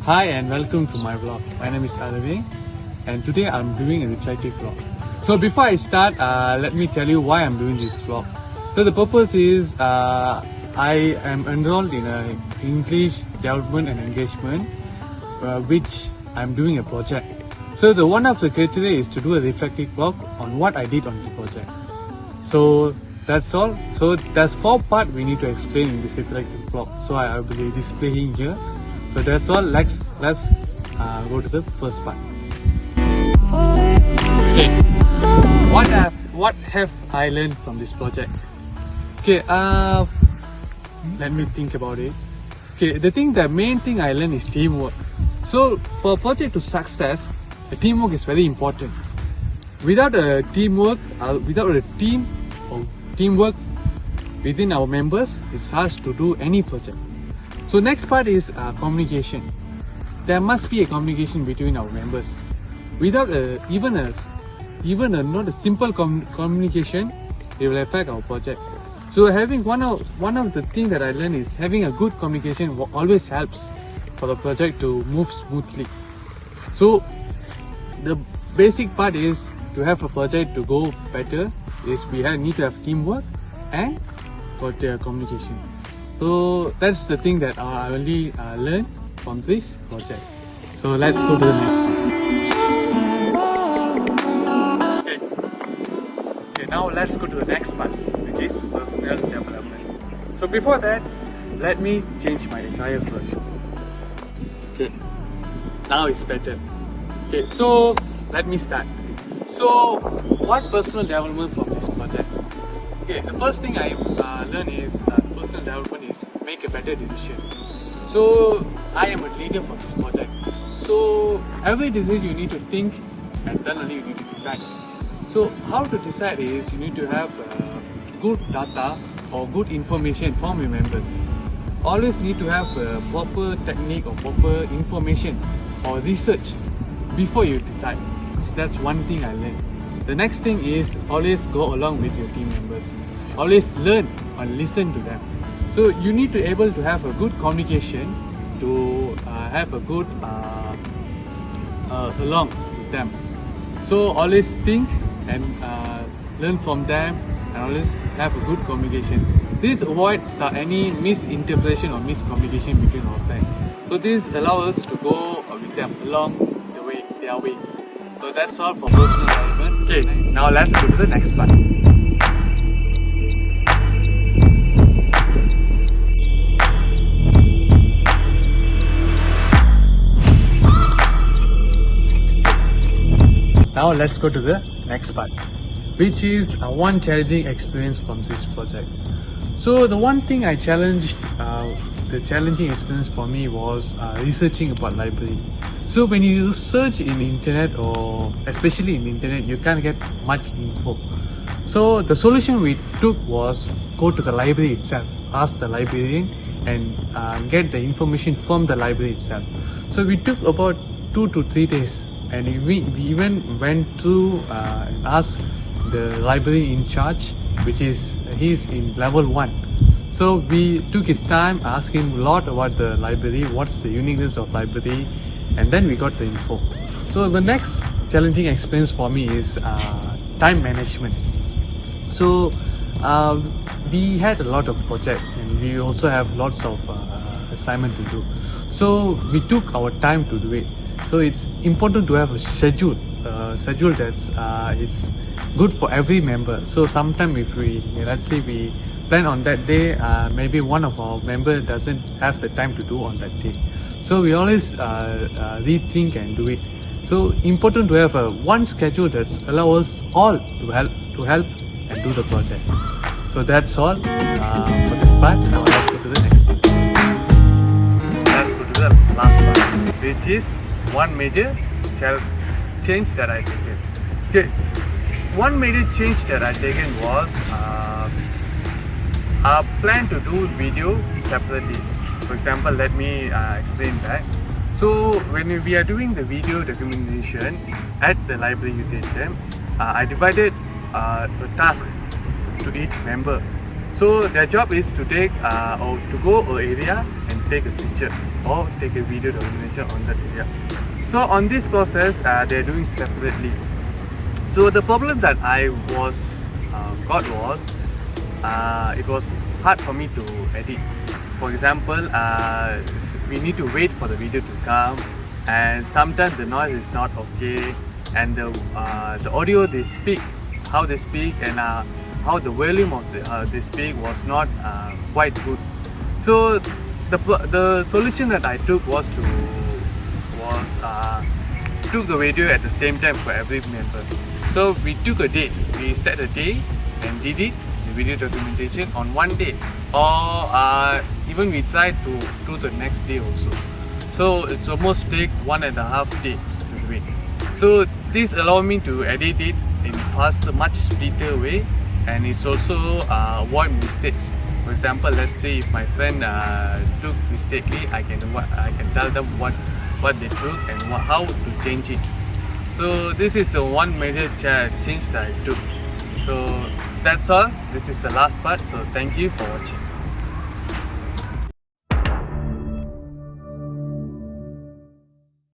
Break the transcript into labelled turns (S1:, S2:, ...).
S1: Hi and welcome to my vlog. My name is Aravind and today I'm doing a reflective vlog. So before I start, let me tell you why I'm doing this vlog. So the purpose is I am enrolled in a English development and engagement which I'm doing a project. So the one of the criteria is to do a reflective vlog on what I did on the project. So that's all. So there's 4 parts we need to explain in this reflective vlog. So I will be displaying here. So that's all. Let's go to the first part. Okay, what have I learned from this project? Okay, let me think about it. Okay, the main thing I learned is teamwork. So for a project to success, the teamwork is very important. Without a teamwork, without a team or teamwork within our members, it's hard to do any project. So next part is communication. There must be a communication between our members. Without even not a simple communication, it will affect our project. So having one of the things that I learned is having a good communication always helps for the project to move smoothly. So the basic part is to have a project to go better is we need to have teamwork and communication. So that's the thing that I only learned from this project. So let's go to the next part. Okay, now let's go to the next part, which is personal development. So before that, let me change my attire first. Okay, now it's better. Okay, so let me start. So what personal development from this project? Okay, the first thing I learned is personal development is make a better decision. So I am a leader for this project. So every decision you need to think and then only you need to decide. So how to decide is you need to have good data or good information from your members. Always need to have a proper technique or proper information or research before you decide. So that's one thing I learned. The next thing is always go along with your team members. Always learn and listen to them. So you need to able to have a good communication to have a good along with them. So always think and learn from them and always have a good communication. This avoids any misinterpretation or miscommunication between our friends. So this allows us to go with them along their way. So that's all for personal development. Okay, now let's go to the next part. Now let's go to the next part, which is one challenging experience from this project. So the one thing I challenged, the challenging experience for me was researching about library. So when you search in internet or especially in internet, you can't get much info. So the solution we took was go to the library itself, ask the librarian and get the information from the library itself. So we took about 2 to 3 days and we even went through and asked the library in charge, which is he's in level 1. So we took his time, asked him a lot about the library, what's the uniqueness of library, and then we got the info. So the next challenging experience for me is time management. So we had a lot of projects and we also have lots of assignment to do. So we took our time to do it. So it's important to have a schedule that's it's good for every member. So sometimes if let's say we plan on that day, maybe one of our member doesn't have the time to do on that day. So we always rethink and do it. So important to have one schedule that allows us all to help and do the project. So that's all for this part. Now let's go to the next part. Let's go to the last part, which is one major change that I taken. Okay, one major change that I taken was I plan to do video separately. For example, let me explain that. So when we are doing the video documentation at the library utility, I divided the task to each member. So their job is to take or to go an area and take a picture or take a video documentation on that area. So on this process, they're doing separately. So the problem that I got was it was hard for me to edit. For example, we need to wait for the video to come, and sometimes the noise is not okay, and the audio they speak, how they speak, and how the volume of they speak was not quite good. So the solution that I took was took the video at the same time for every member. So we took a date, we set a day and did it, the video documentation on one day, or even we tried to do the next day also. So it's almost take 1.5 days to do it. So this allowed me to edit it in faster, much speedier way, and it's also avoid mistakes. For example, let's say if my friend took mistakenly, I can tell them what they took and how to change it. So this is the one major change that I took. So that's all. This is the last part. So thank you for watching.